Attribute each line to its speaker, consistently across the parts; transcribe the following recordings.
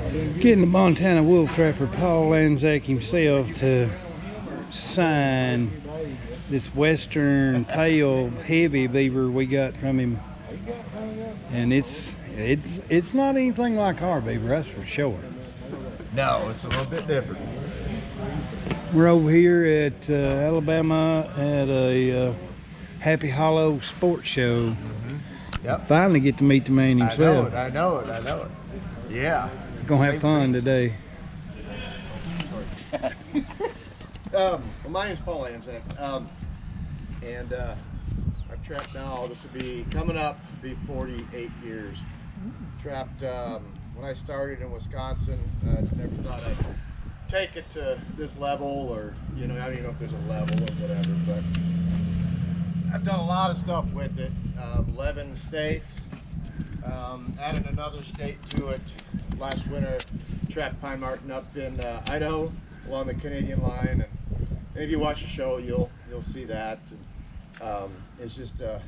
Speaker 1: Getting the Montana wolf trapper Paul Lanzac himself to sign this western pale heavy beaver we got from him, and it's not anything like our beaver, that's for sure.
Speaker 2: No, it's a little bit different.
Speaker 1: We're over here at Alabama at a Happy Hollow sports show.
Speaker 2: Yep.
Speaker 1: Finally get to meet the man himself.
Speaker 2: I know it. Yeah.
Speaker 1: Gonna have fun today.
Speaker 2: Well, my name's Paul Lanzac, and I've trapped now. This will be coming up to be 48 years. Trapped when I started in Wisconsin. I never thought I'd take it to this level, or I don't even know if there's a level or whatever. But I've done a lot of stuff with it. 11 states. Added another state to it last winter. Trapped pine marten up in Idaho along the Canadian line, and if you watch the show, you'll see that. It's just it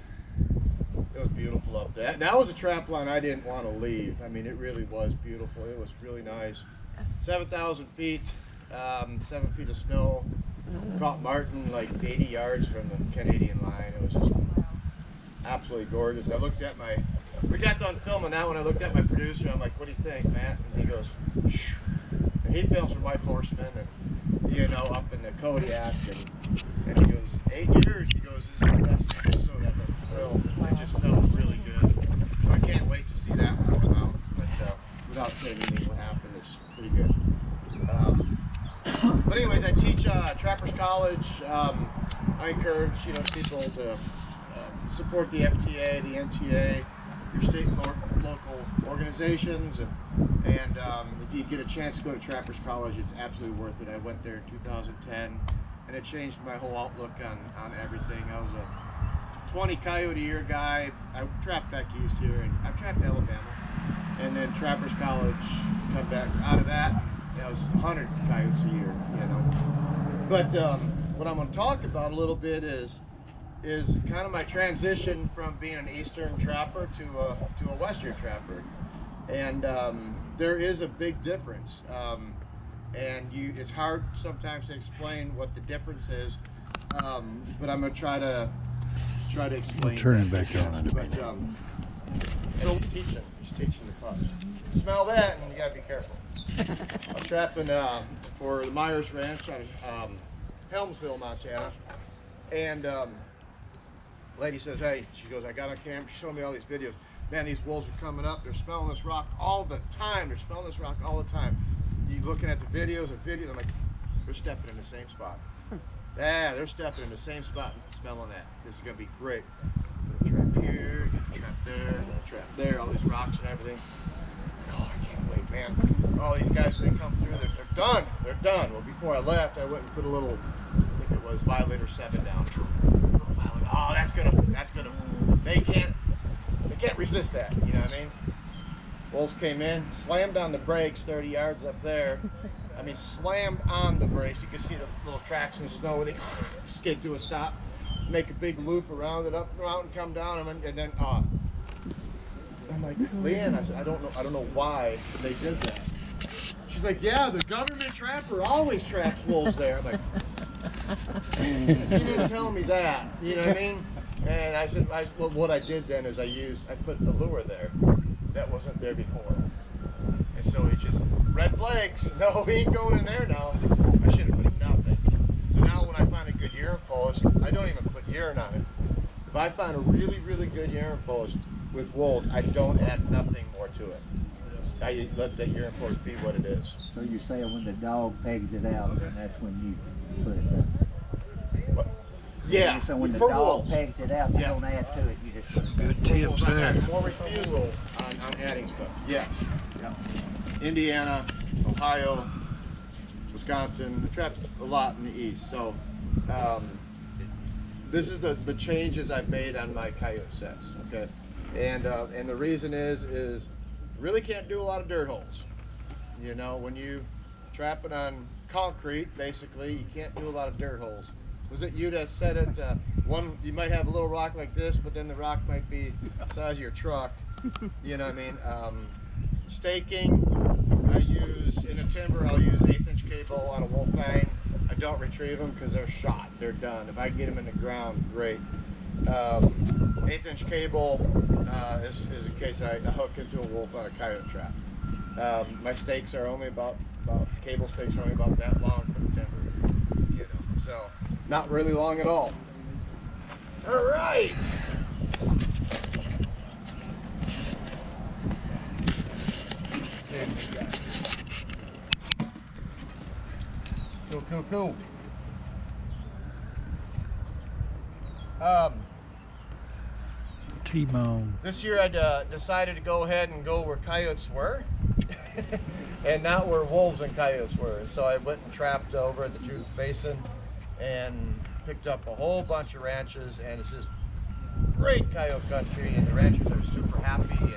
Speaker 2: was beautiful up there. That was a trap line I didn't want to leave. I mean, it really was beautiful. It was really nice. 7,000 feet, 7 feet of snow. Caught marten like 80 yards from the Canadian line. It was just absolutely gorgeous. I looked at we got done filming that when I looked at my producer. I'm like, what do you think, Matt? And he goes, shh. And he films for White Horseman, and up in the Kodiak, and he goes, 8 years. He goes, this is the best episode ever. Well, it just felt really good. So I can't wait to see that one come out. But without saying anything, what happened is pretty good. But anyways, I teach Trappers College. I encourage people to support the FTA, the NTA, your state and local organizations, and if you get a chance to go to Trappers College, it's absolutely worth it. I went there in 2010, and it changed my whole outlook on everything. I was a 20 coyote a year guy. I trapped back east here, and I've trapped Alabama, and then Trappers College, come back out of that. It was 100 coyotes a year, But what I'm going to talk about a little bit is kind of my transition from being an eastern trapper to a western trapper, and there is a big difference, and it's hard sometimes to explain what the difference is, but I'm going to try to explain.
Speaker 1: Turn it back on.
Speaker 2: But so he's teaching the class. Smell that, and you got to be careful. I'm trapping for the Myers Ranch on Helmsville, Montana, and lady says, hey, she goes, I got on camera, she showed me all these videos. Man, these wolves are coming up, they're smelling this rock all the time. You looking at the videos, I'm like, they're stepping in the same spot. Yeah, they're stepping in the same spot and smelling that. This is gonna be great. Trap here, get the trap there, trap there, all these rocks and everything. Oh, I can't wait, man. Oh, these guys, when they come through, they're done. They're done. Well, before I left, I went and put a little, I think it was Violator 7 down. Oh, that's gonna, they can't resist that, you know what I mean? Wolves came in, slammed on the brakes 30 yards up there. I mean, slammed on the brakes. You can see the little tracks in the snow where they skid to a stop, make a big loop around it, up the mountain, come down, and then off. I'm like, Leanne, I said, I don't know why they did that. She's like, yeah, the government trapper always traps wolves there. I'm like, you didn't tell me that, you know what I mean? And I said, well, what I did then is I put the lure there that wasn't there before. And so it's just red flags. No, he ain't going in there now. I should have put nothing. So now when I find a good urine post, I don't even put urine on it. If I find a really, really good urine post with wolves, I don't add nothing more to it. I let that urine post be what it is.
Speaker 3: So you're saying when the dog pegs it out, then that's when you put it down?
Speaker 2: What? Yeah.
Speaker 3: So when the
Speaker 2: for
Speaker 3: dog
Speaker 2: wolves.
Speaker 3: pegs it out, you don't add to it, you just put it down.
Speaker 1: Good tips
Speaker 2: I
Speaker 1: there.
Speaker 2: have more refusal on adding stuff. Yes. Yeah. Indiana, Ohio, Wisconsin. I trapped a lot in the east. So this is the changes I've made on my coyote sets. Okay. And the reason is really can't do a lot of dirt holes. You know, when you trap it on concrete, basically, you can't do a lot of dirt holes. Was it you that said it? One, you might have a little rock like this, but then the rock might be the size of your truck. You know what I mean? Staking, I use, in the timber, I'll use 1/8" cable on a wolf fang. I don't retrieve them because they're shot, they're done. If I can get them in the ground, great. 1/8" cable is in case I hook into a wolf on a coyote trap. My stakes are only about cable stakes are only about that long for the timber, you know, so not really long at all. All right. Cool.
Speaker 1: T-bone.
Speaker 2: This year I decided to go ahead and go where coyotes were and not where wolves and coyotes were. And so I went and trapped over at the Judith Basin and picked up a whole bunch of ranches, and it's just great coyote country, and the ranchers are super happy,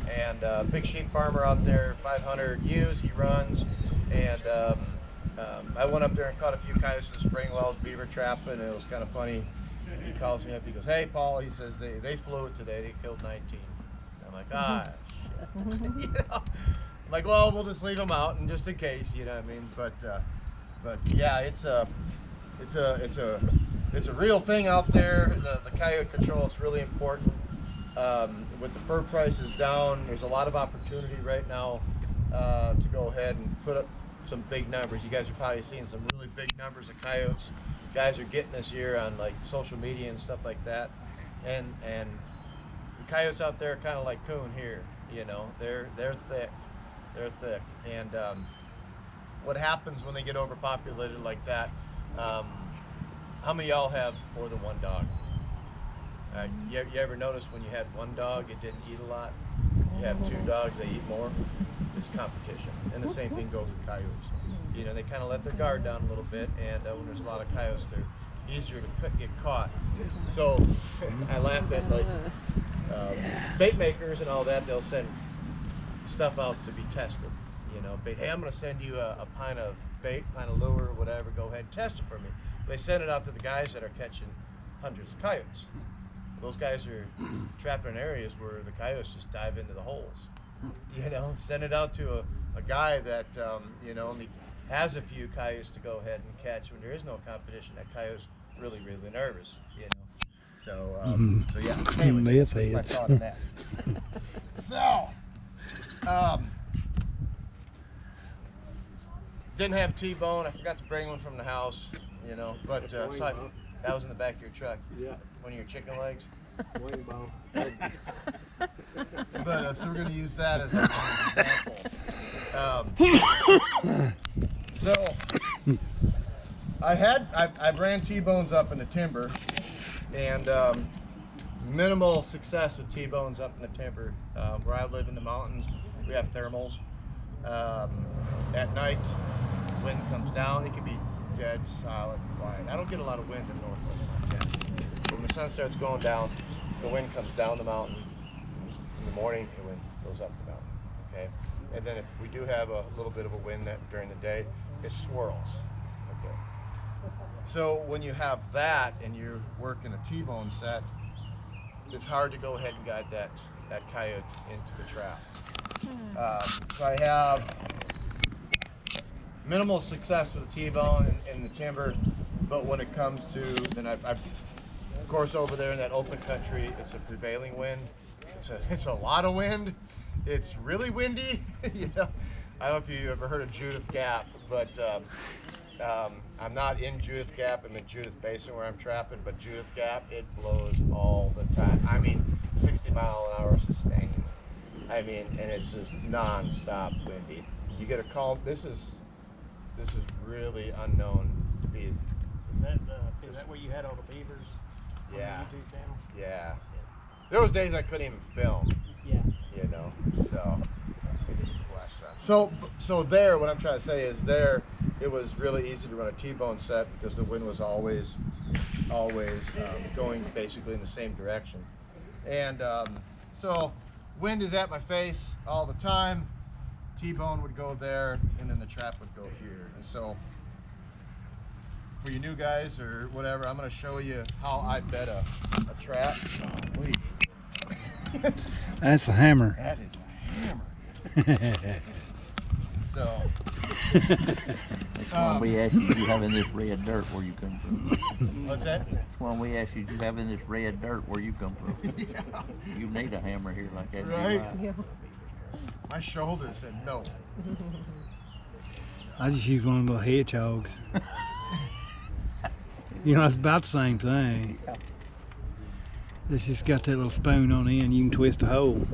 Speaker 2: and big sheep farmer out there, 500 ewes he runs, and I went up there and caught a few coyotes in the spring while I was beaver trapping, and it was kind of funny. He calls me up, he goes, "Hey Paul," he says, they flew it today, they killed 19. I'm like, shit. You know? I'm like, well, we'll just leave them out, and just in case, you know what I mean? But yeah, it's a real thing out there. The coyote control, it's really important. With the fur prices down, there's a lot of opportunity right now to go ahead and put up some big numbers. You guys are probably seeing some really big numbers of coyotes guys are getting this year on like social media and stuff like that, and the coyotes out there are kind of like coon here, you know, they're thick, and what happens when they get overpopulated like that, how many of y'all have more than one dog? You ever notice when you had one dog it didn't eat a lot? You have two dogs, they eat more. It's competition, and the same thing goes with coyotes. You know, they kind of let their guard down a little bit, and when there's a lot of coyotes, they're easier to get caught. So I laugh at like bait makers and all that. They'll send stuff out to be tested. You know, hey, I'm going to send you a pint of bait, pint of lure, whatever. Go ahead and test it for me. They send it out to the guys that are catching hundreds of coyotes. Those guys are trapped in areas where the coyotes just dive into the holes. You know, send it out to a guy that you know, only has a few coyotes to go ahead and catch when there is no competition. That coyote's really nervous, you know. So yeah. Anyway, that's my thought on that. So didn't have T-bone. I forgot to bring one from the house, you know. But that was in the back of your truck.
Speaker 4: Yeah.
Speaker 2: One of your chicken legs.
Speaker 4: Wing bone.
Speaker 2: But so we're going to use that as an example. So I ran T-bones up in the timber, and minimal success with T-bones up in the timber. Where I live in the mountains, we have thermals. At night, wind comes down. It can be dead solid quiet. I don't get a lot of wind in northwest Montana. When the sun starts going down, the wind comes down the mountain. In the morning, the wind goes up the mountain. Okay, and then if we do have a little bit of a wind during the day, it swirls. Okay, so when you have that and you're working a T-bone set, it's hard to go ahead and guide that coyote into the trap. So I have minimal success with the T-bone in the timber, but when it comes to, then I've of course over there in that open country, it's a prevailing wind. It's a lot of wind. It's really windy. You know, I don't know if you ever heard of Judith Gap, but I'm not in Judith Gap. I'm in Judith Basin where I'm trapping, but Judith Gap, it blows all the time. I mean, 60-mile-an-hour sustained. I mean, and it's just non-stop windy. You get a call. This is really unknown to be.
Speaker 4: Is that where you had all the beavers?
Speaker 2: Yeah.
Speaker 4: On the YouTube channel?
Speaker 2: Yeah. There was days I couldn't even film.
Speaker 4: Yeah.
Speaker 2: You know. So there, what I'm trying to say is there, it was really easy to run a T-bone set because the wind was always going basically in the same direction, and so wind is at my face all the time. T-bone would go there, and then the trap would go here. And so for you new guys or whatever, I'm going to show you how I bed a trap.
Speaker 1: That's a hammer.
Speaker 2: That is a hammer. So.
Speaker 3: That's why we asked you having this red dirt where you come from.
Speaker 2: What's that?
Speaker 3: That's why we asked you having this red dirt where you come from.
Speaker 2: Yeah.
Speaker 3: You need a hammer here like that.
Speaker 2: Right? My shoulder said no.
Speaker 1: I just use one of the little hedgehogs. You know, it's about the same thing. It's just got that little spoon on the end. You can twist a hole.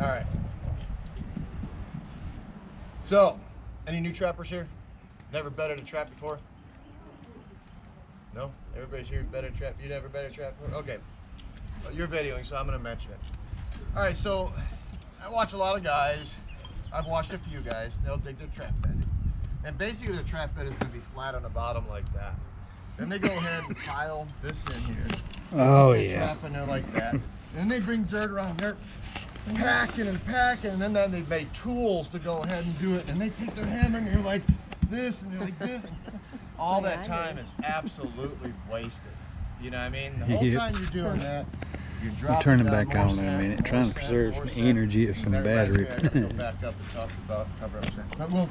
Speaker 2: All right. So, any new trappers here? Never bedded a trap before? No? Everybody's here bedded a trap? You never bedded a trap before? Okay. Well, you're videoing, so I'm going to mention it. All right, so I watch a lot of guys. I've watched a few guys. They'll dig their trap bed. And basically the trap bed is going to be flat on the bottom like that. Then they go ahead and pile this in here.
Speaker 1: Oh,
Speaker 2: They
Speaker 1: yeah.
Speaker 2: trap in there like that. And then they bring dirt around there, packing and packing, and then they make tools to go ahead and do it. And they take their hammer and they're like this and they're like this. All that time is absolutely wasted. You know what I mean? The whole time you're doing that, you're dropping
Speaker 1: We'll turn it
Speaker 2: down
Speaker 1: back
Speaker 2: more
Speaker 1: on in a
Speaker 2: sand,
Speaker 1: minute,
Speaker 2: more
Speaker 1: trying to
Speaker 2: sand,
Speaker 1: preserve
Speaker 2: more
Speaker 1: some
Speaker 2: sand.
Speaker 1: energy of some
Speaker 2: Everybody
Speaker 1: battery.
Speaker 2: go back up and talk about cover up sand. But we'll